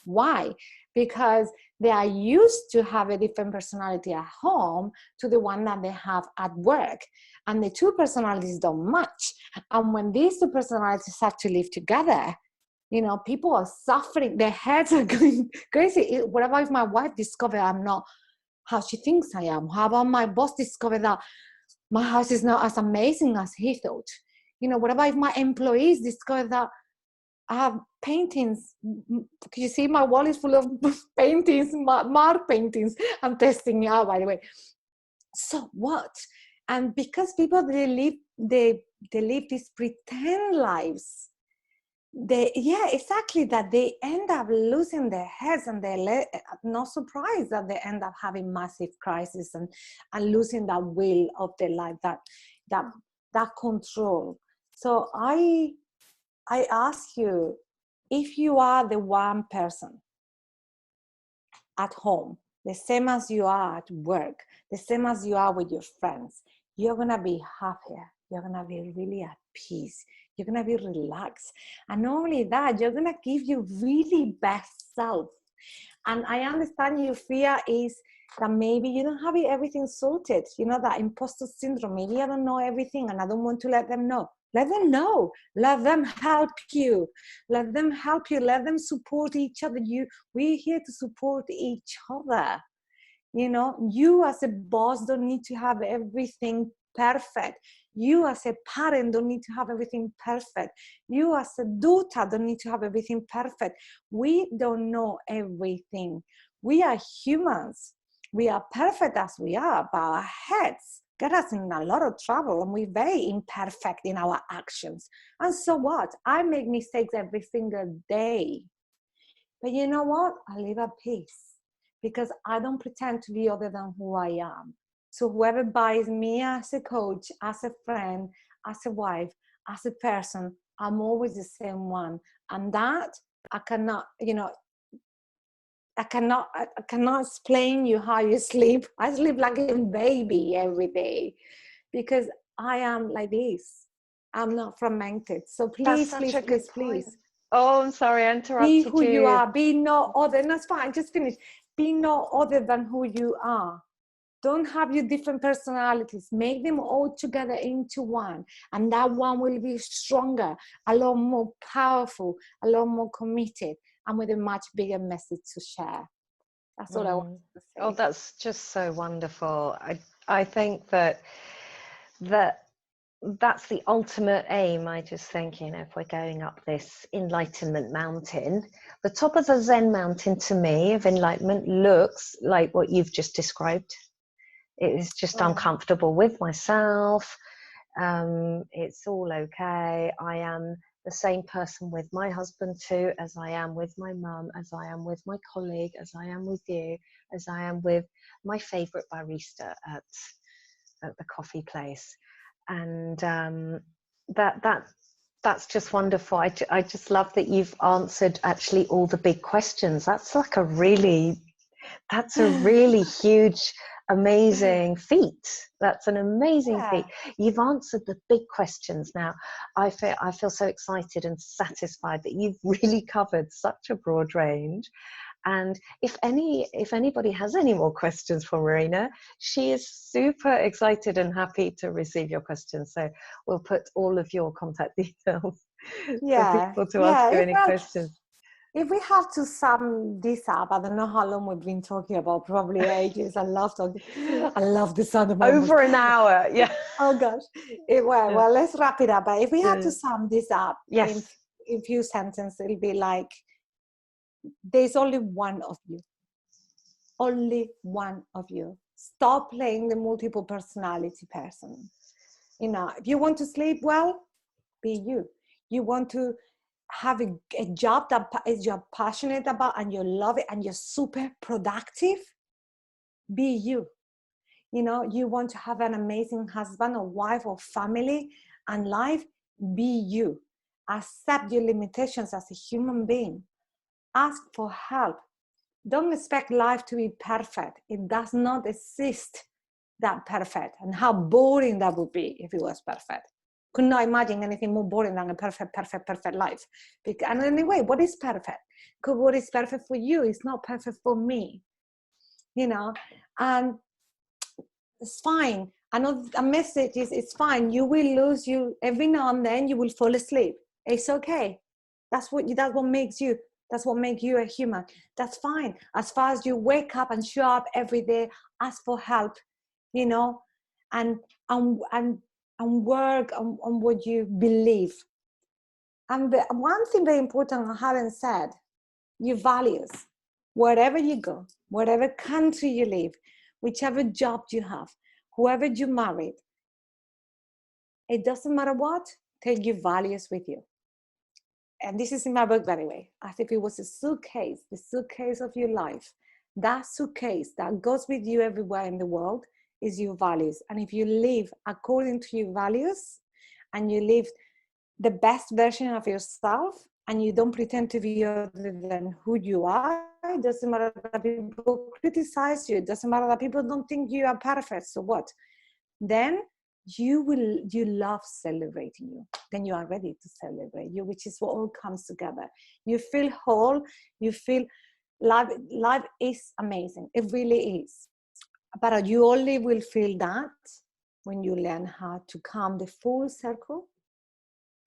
Why? Because they are used to have a different personality at home to the one that they have at work. And the two personalities don't match. And when these two personalities have to live together, you know, people are suffering. Their heads are going crazy. What about if my wife discovers I'm not how she thinks I am? How about my boss discover that my house is not as amazing as he thought? You know, what about if my employees discover that I have paintings? You see, my wall is full of paintings, mark paintings. I'm testing it out, by the way. So what? And because people, they live these pretend lives. Exactly, that they end up losing their heads, and they're not surprised that they end up having massive crisis and losing that will of their life, that control. So I ask you, if you are the one person at home, the same as you are at work, the same as you are with your friends, you're going to be happier. You're going to be really at peace. You're going to be relaxed. And not only that, you're going to give your really best self. And I understand your fear is that maybe you don't have everything sorted. You know, that imposter syndrome. Maybe I don't know everything and I don't want to let them know. Let them know. Let them help you. Let them help you. Let them support each other. We're here to support each other. You know, you as a boss don't need to have everything perfect. You as a parent don't need to have everything perfect. You as a daughter don't need to have everything perfect. We don't know everything. We are humans. We are perfect as we are, but our heads get us in a lot of trouble, and we're very imperfect in our actions. And so what? I make mistakes every single day. But you know what? I live at peace because I don't pretend to be other than who I am. So whoever buys me as a coach, as a friend, as a wife, as a person, I'm always the same one. And that I cannot, I cannot explain you how you sleep. I sleep like a baby every day because I am like this. I'm not fragmented. So That's please, such please, a good please, point. please, Oh, I'm sorry, I be interrupted who you you. are. Be no other. And that's fine. Just finish. Be no other than who you are. Don't have your different personalities. Make them all together into one. And that one will be stronger, a lot more powerful, a lot more committed, and with a much bigger message to share. That's all I want to Oh, say. that's just so wonderful. I think that that's the ultimate aim. I just think, if we're going up this enlightenment mountain, the top of the Zen mountain to me of enlightenment looks like what you've just described. It is just Oh. uncomfortable with myself. It's all okay. I am the same person with my husband too, as I am with my mum, as I am with my colleague, as I am with you, as I am with my favorite barista at the coffee place. And that's just wonderful. I just love that you've answered actually all the big questions. That's a really huge, amazing feat. That's an amazing feat. You've answered the big questions. Now I feel so excited and satisfied that you've really covered such a broad range. And if anybody has any more questions for Marina, she is super excited and happy to receive your questions. So we'll put all of your contact details for people to ask you any questions. If we have to sum this up, I don't know how long we've been talking about, probably ages. I love talking. I love the sound of my Over voice. an hour, yeah. Oh gosh. Well, let's wrap it up. But if we had to sum this up in Yes. few sentences, it'll be like, there's only one of you. Only one of you. Stop playing the multiple personality person. If you want to sleep well, be you. You want to have a job that is you're passionate about and you love it and you're super productive, be you. You want to have an amazing husband or wife or family and life, be you. Accept your limitations as a human being. Ask for help. Don't expect life to be perfect. It does not exist that perfect. And how boring that would be if it was perfect. could not imagine anything more boring than a perfect life. And anyway, what is perfect? Because what is perfect for you is not perfect for me, you know. And it's fine. A message is, it's fine. You will lose, you every now and then you will fall asleep. It's okay. That's what makes you. That's what makes you a human. That's fine. As far as you wake up and show up every day, ask for help, you know, and work on what you believe. And the one thing very important I haven't said, your values. Wherever you go, whatever country you live, whichever job you have, whoever you married, it doesn't matter what, take your values with you. And this is in my book, by the way, as if it was a suitcase, the suitcase of your life. That suitcase that goes with you everywhere in the world is your values. And if you live according to your values and you live the best version of yourself and you don't pretend to be other than who you are, it doesn't matter that people criticize you, it doesn't matter that people don't think you are perfect, so what? Then you love celebrating you. Then you are ready to celebrate you, which is what all comes together. You feel whole, you feel life is amazing. It really is. But you only will feel that when you learn how to come the full circle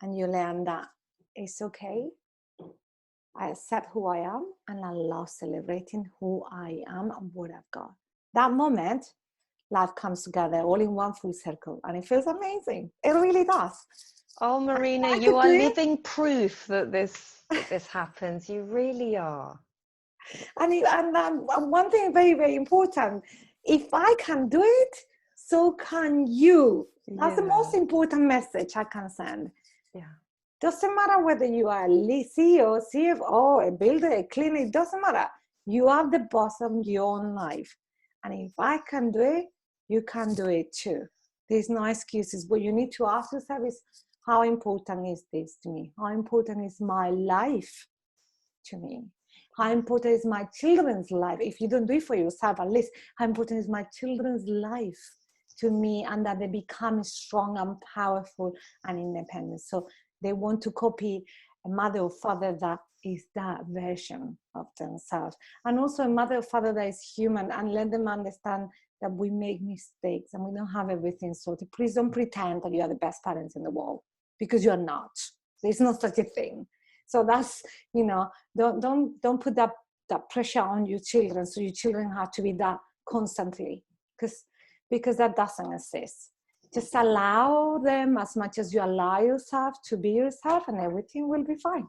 and you learn that it's okay. I accept who I am and I love celebrating who I am and what I've got. That moment, life comes together all in one full circle and it feels amazing. It really does. Oh, Marina, you are living proof that this happens. You really are. And one thing very, very important, if I can do it, so can you. That's the most important message I can send. Yeah. Doesn't matter whether you are a CEO, CFO, a builder, a cleaner, it doesn't matter. You are the boss of your own life. And if I can do it, you can do it too. There's no excuses. What you need to ask yourself is, how important is this to me? How important is my life to me? How important is my children's life? If you don't do it for yourself, at least, how important is my children's life to me, and that they become strong and powerful and independent. So they want to copy a mother or father that is that version of themselves. And also a mother or father that is human, and let them understand that we make mistakes and we don't have everything sorted. Please don't pretend that you are the best parents in the world, because you're not. There's no such a thing. So that's, you know, don't put that pressure on your children. So your children have to be that constantly, because that doesn't exist. Just allow them as much as you allow yourself to be yourself, and everything will be fine.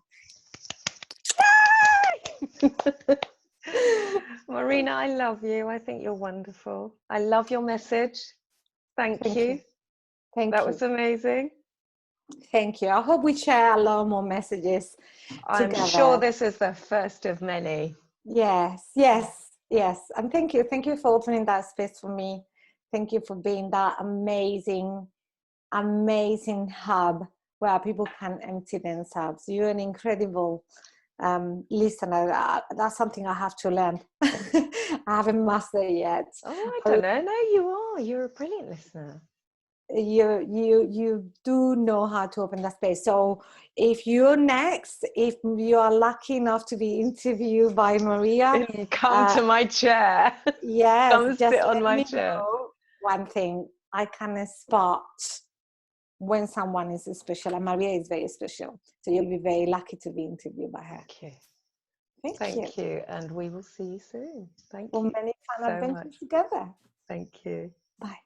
Marina, I love you. I think you're wonderful. I love your message. Thank you. That was amazing. Thank you. I hope we share a lot more messages I'm together. sure this is the first of many. Yes. And thank you for opening that space for me. Thank you for being that amazing hub where people can empty themselves. You're an incredible listener. That's something I have to learn. I haven't mastered yet. Oh, I don't know. No, you are. You're a brilliant listener. You do know how to open that space. So if you're next, if you are lucky enough to be interviewed by Maria, come to my chair. Yes, come sit on my chair. One thing, I can spot when someone is special, and Maria is very special. So you'll be very lucky to be interviewed by her. Okay. Thank you. And we will see you soon. Thank for you. Many fun adventures together. Thank you. Bye.